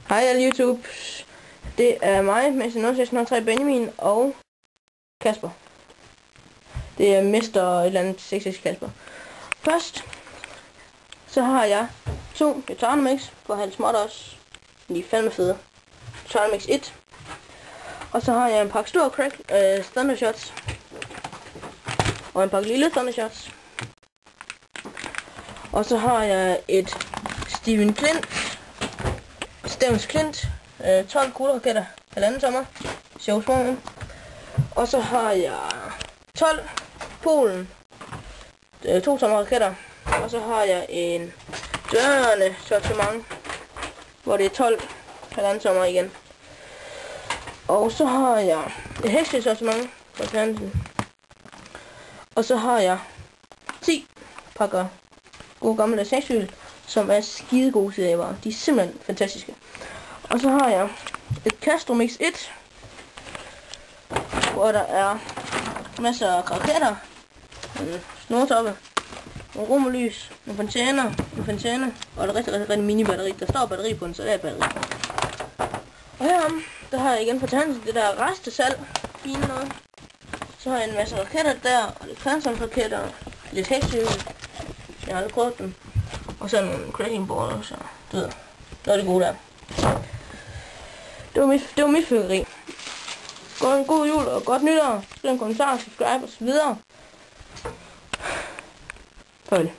Hej alle YouTube. Det er mig, Messi0603 Benjamin og Kasper. Det er Mester et eller andet 66 Kasper. Først så har jeg 2 Guitarmix på hans mod også. De er fandme fede. Guitarmix 1. Og så har jeg en pakke store crack Thundershots. Og en pakke lille Thundershots. Og så har jeg et Stevens Klint 12 kuglerraketter, 1,5 tommer, sjovsformen. Og så har jeg 12 Polen 2 tommer raketter. Og så har jeg en dørende sortiment, hvor det er 12 1,5 tommer igen. Og så har jeg et hekse sortiment fra Planten. Og så har jeg 10 pakker gode gamle sexhyl, som er skide gode serier. De er simpelthen fantastiske. Og så har jeg et Castromix 1, hvor der er masser af raketter, en snortoppe, nogle romerlys, en fontæne, og et rigtig mini batteri. Der står batteri på den, så det er batteri. Og herom, der har jeg igen på tanken det der restesalg, fine noget. Så har jeg en masse raketter der, og lidt Phantom-raketter, lidt heksehyl. Jeg har aldrig prøvet dem. Og så nogle cracking board, så du ved, noget af det gode der. Det var mit fyrværkeri. God jul og godt nytår. Skriv en kommentar, subscribe og så videre. Farvel.